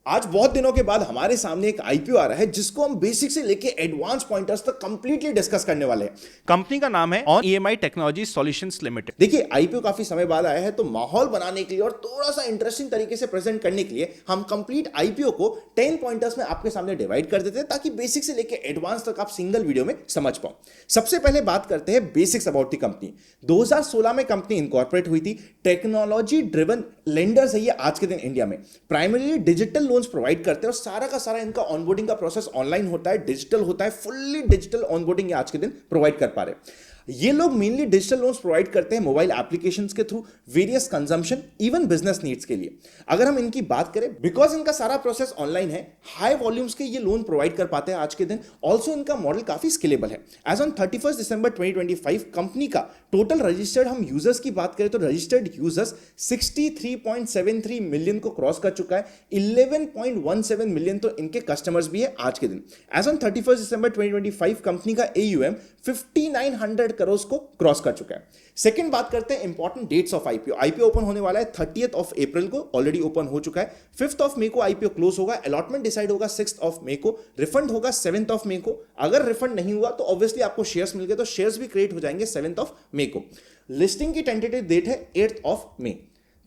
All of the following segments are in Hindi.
आज बहुत दिनों के बाद हमारे सामने एक आईपीओ आ रहा है जिसको हम बेसिक से लेके एडवांस पॉइंटर्स तक कंप्लीटली डिस्कस करने वाले हैं। कंपनी का नाम है on EMI technology solutions limited. देखिए, आईपीओ काफी समय बाद आया है, तो माहौल बनाने के लिए और थोड़ा सा इंटरेस्टिंग तरीके से प्रेजेंट करने के लिए हम कंप्लीट आईपीओ को 10 पॉइंटर्स में आपके सामने डिवाइड कर देते हैं ताकि बेसिक से लेके एडवांस तक आप सिंगल वीडियो में समझ पाओ। सबसे पहले बात करते हैं बेसिक्स अबाउट द कंपनी। 2016 में कंपनी इनकॉर्पोरेट हुई थी। टेक्नोलॉजी ड्रिवन लेंडर्स है ये आज के दिन इंडिया में। प्राइमरीली डिजिटल लोन्स प्रोवाइड करते हैं और सारा का सारा इनका ऑनबोर्डिंग का प्रोसेस ऑनलाइन होता है, डिजिटल होता है, फुल्ली डिजिटल ऑनबोर्डिंग आज के दिन प्रोवाइड कर पा रहे हैं। ये लोग मेनली डिजिटल लोन्स प्रोवाइड करते हैं मोबाइल एप्लीकेशंस के through, various consumption, even business needs के लिए। अगर हम इनकी बात करें, बिकॉज इनका सारा प्रोसेस ऑनलाइन है, हाई वॉल्यूम्स के ये लोन प्रोवाइड कर पाते हैं आज के दिन। ऑल्सो इनका मॉडल काफी स्केलेबल है। एज ऑन 31 दिसंबर 2025 कंपनी का टोटल रजिस्टर्ड, हम यूजर्स की बात करें तो रजिस्टर्ड यूजर्स 63.73 मिलियन को क्रॉस कर चुका है। 11.17 मिलियन तो इनके कस्टमर्स भी है आज के दिन। एज ऑन 31 दिसंबर 2025 कंपनी का AUM 5900 करोड़ को क्रॉस कर चुका है। सेकंड बात करते हैं important dates of IPO. IPO open होने वाला है 30th ऑफ अप्रैल को, ऑलरेडी ओपन हो चुका है। 5th ऑफ मई को आईपीओ क्लोज होगा। अलॉटमेंट डिसाइड होगा 6th ऑफ मई को। रिफंड होगा 7th ऑफ मई को। अगर रिफंड नहीं हुआ तो ऑब्वियसली आपको शेयर्स मिल गए, तो शेयर्स भी क्रिएट हो जाएंगे 7th ऑफ मई को। लिस्टिंग की टेंटेटिव डेट है 8th ऑफ मई।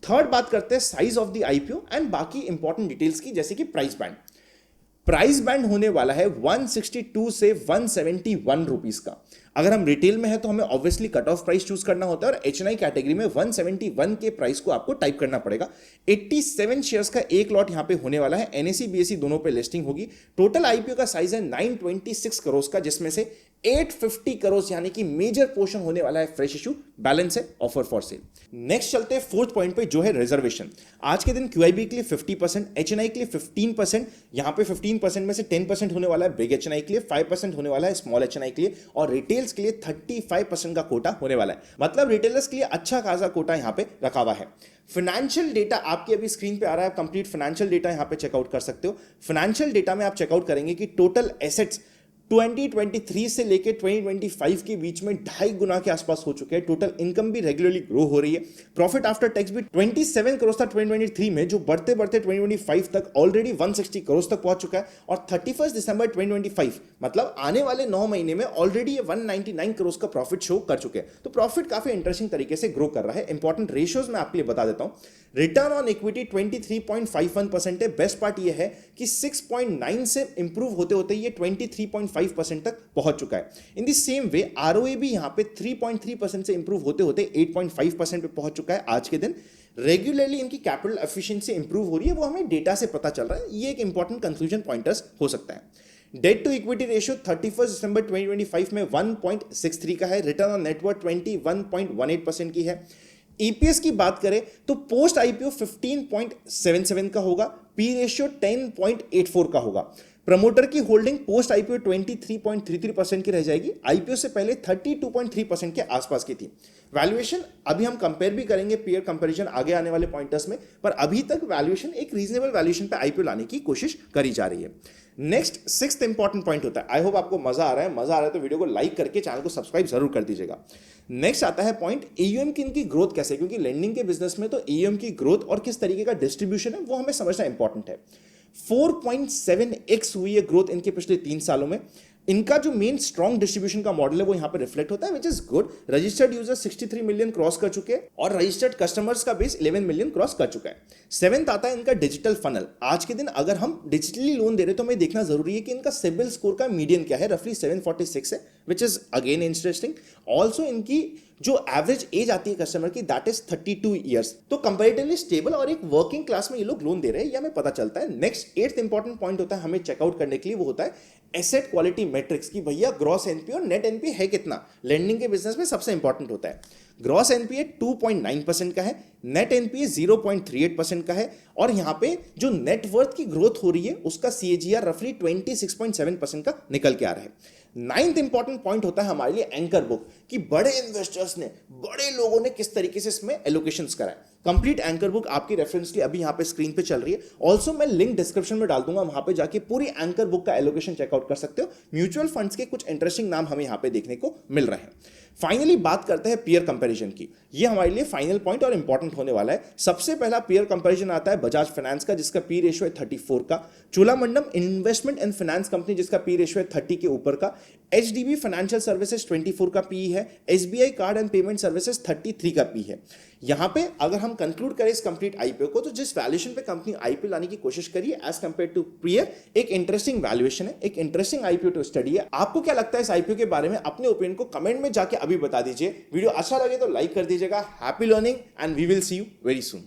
थर्ड बात करते हैं size of the IPO and बाकी इंपॉर्टेंट डिटेल्स की, जैसे कि प्राइस बैंड। प्राइस बैंड होने वाला है 162 से 171 रुपीज का। अगर हम रिटेल में है तो हमें obviously cut off price choose करना होता है और एचएनआई कैटेगरी में 171 के प्राइस को आपको टाइप करना पड़ेगा। 87 शेयर्स का एक लॉट यहां पे होने वाला है। एनएसई बीएसई दोनों पे लिस्टिंग होगी। टोटल आईपीओ का साइज है 926 करोड़ का, जिसमें से 850 करोड़ यानी कि मेजर पोर्शन होने वाला है फ्रेश इशू, बैलेंस है ऑफर फॉर सेल। नेक्स्ट चलते हैं फोर्थ पॉइंट पे, जो है रिजर्वेशन। आज के दिन क्यूआईबी के लिए 50%, एचएनआई के लिए 15%, यहां पे 15% में से 10% होने वाला है बिग एचएनआई के लिए, 5% होने वाला है स्मॉल एचएनआई के लिए, और रिटेल्स के लिए 35% का कोटा होने वाला है। मतलब रिटेलर्स के लिए अच्छा खासा कोटा यहां पे रखा हुआ है। फाइनेंशियल डेटा आपकी अभी स्क्रीन पे आ रहा है, कंप्लीट फाइनेंशियल डेटा यहां पे चेकआउट कर सकते हो। फाइनेंशियल डेटा में आप चेकआउट करेंगे कि टोटल एसेट्स 2023 से लेके 2025 के बीच में 2.5 गुना के आसपास हो चुके हैं। टोटल इनकम भी रेगुलरली ग्रो हो रही है। प्रॉफिट आफ्टर टैक्स भी 27 करोड़ था 2023 में, जो बढ़ते बढ़ते 2025 तक ऑलरेडी 160 करोड़ तक पहुंच चुका है। और 31 दिसंबर 2025 मतलब आने वाले 9 महीने में ऑलरेडी ये 199 करोड़ का प्रॉफिट शो कर चुके हैं। तो प्रॉफिट काफी इंटरेस्टिंग तरीके से ग्रो कर रहा है। इंपॉर्टेंट रेशियोज मैं आपके लिए बता देता हूं। रिटर्न ऑन इक्विटी 23.51% है। बेस्ट पार्ट ये है कि 6.9 से इंप्रूव होते होते ये 23.5% तक पहुंच चुका है। In the same way ROA भी यहां पे 3.3% से इंप्रूव होते होते 8.5% पे पहुंच चुका है आज के दिन। रेगुलरली इनकी कैपिटल एफिशिएंसी इंप्रूव हो रही है, वो हमें डेटा से पता चल रहा है। ये एक इंपॉर्टेंट कंक्लूजन पॉइंटर्स हो सकता है। डेट टू इक्विटी रेशियो 31 दिसंबर 2025 में 1.63 का है। रिटर्न ऑन नेटवर्थ 21.18% की है। ईपीएस की बात करें तो पोस्ट आईपीओ 15.77 का होगा। पी रेशियो 10.84 का होगा। प्रमोटर की होल्डिंग पोस्ट आईपीओ 23.33% की रह जाएगी। आईपीओ से पहले 32.3% के आसपास की थी। वैल्यूएशन अभी हम कंपेयर भी करेंगे, पीयर कंपैरिजन आगे आने वाले पॉइंटर्स में, पर अभी तक वैल्यूएशन एक रीजनेबल वैल्यूएशन पे आईपीओ लाने की कोशिश करी जा रही है। नेक्स्ट सिक्स्थ इंपॉर्टेंट पॉइंट होता है। आई होप आपको मजा आ रहा है। मजा आ रहा है तो वीडियो को लाइक करके चैनल को सब्सक्राइब जरूर कर दीजिएगा। नेक्स्ट आता है पॉइंट एयूएम की इनकी ग्रोथ कैसे, क्योंकि लेंडिंग के बिजनेस में तो एयूएम की ग्रोथ और किस तरीके का डिस्ट्रीब्यूशन है वो हमें समझना इंपॉर्टेंट है। 4.7x हुई है ग्रोथ इनके पिछले 3 सालों में। इनका जो मेन स्ट्रॉन्ग डिस्ट्रीब्यूशन का मॉडल है वो यहां पे रिफ्लेक्ट होता है, which is good. Registered user 63 million cross कर चुके हैं और रजिस्टर्ड कस्टमर्स का बेस 11 मिलियन क्रॉस कर चुका है। 7th आता है इनका डिजिटल फनल। आज के दिन अगर हम डिजिटली लोन दे रहे तो हमें देखना जरूरी है कि इनका सिबिल स्कोर का मीडियन क्या है। रफली 746 है, which is again interesting. Also इनकी जो एवरेज एज आती है कस्टमर की दैट इज 32 ईयर्स, तो कंपैरेटिवली स्टेबल और एक वर्किंग क्लास में ये लोग लोन दे रहे हैं, ये हमें पता चलता है। नेक्स्ट 8th इंपॉर्टेंट पॉइंट होता है हमें चेकआउट करने के लिए, वो होता है एसेट क्वालिटी मैट्रिक्स की भैया ग्रॉस एनपीए और नेट एनपीए है कितना। लेंडिंग के बिजनेस में सबसे इंपॉर्टेंट होता है। ग्रॉस एनपीए 2.9% का है, नेट एनपीए 0.38% का है, और यहां पे जो नेटवर्थ की ग्रोथ हो रही है उसका सीएजीआर रफली 26.7% का निकल के आ रहा है। 9th इंपॉर्टेंट पॉइंट होता है हमारे लिए एंकर बुक, कि बड़े इन्वेस्टर्स ने, बड़े लोगों ने किस तरीके से इसमें एलोकेशंस कराए। कंप्लीट एंकर बुक आपकी रेफरेंस के लिए अभी यहाँ पे स्क्रीन पे चल रही है। ऑल्सो मैं लिंक डिस्क्रिप्शन में डाल दूंगा, वहां पे जाके पूरी एंकर बुक का एलोकेशन चेकआउट कर सकते हो। म्यूचुअल फंड्स के कुछ इंटरेस्टिंग नाम हमें यहाँ पे देखने को मिल रहे हैं। फाइनली बात करते हैं पीयर कंपैरिजन की। ये हमारे लिए फाइनल पॉइंट और इंपॉर्टेंट होने वाला है। सबसे पहला पीयर कंपैरिजन आता है बजाज फाइनेंस का, जिसका पी रेशियो है 34 का, Cholamandalam investment and finance company जिसका पी रेशियो है 30 के ऊपर का, एचडीबी फाइनेंशियल सर्विसेज 24 का पी है, SBI card and payment services 33 का पी है। यहां पे अगर हम कंक्लूड करें इस कंप्लीट आईपीओ को, तो जिस वैल्यूएशन पे कंपनी आईपीओ लाने की कोशिश करी है एज कंपेयर टू पीयर, एक इंटरेस्टिंग वैल्यूएशन है, एक इंटरेस्टिंग आईपीओ टू स्टडी है। आपको क्या लगता है इस आईपीओ के बारे में? अपने ओपिनियन को कमेंट में जाके अभी बता दीजिए। वीडियो अच्छा लगे तो लाइक कर दीजिएगा। Happy learning and we will see you very soon.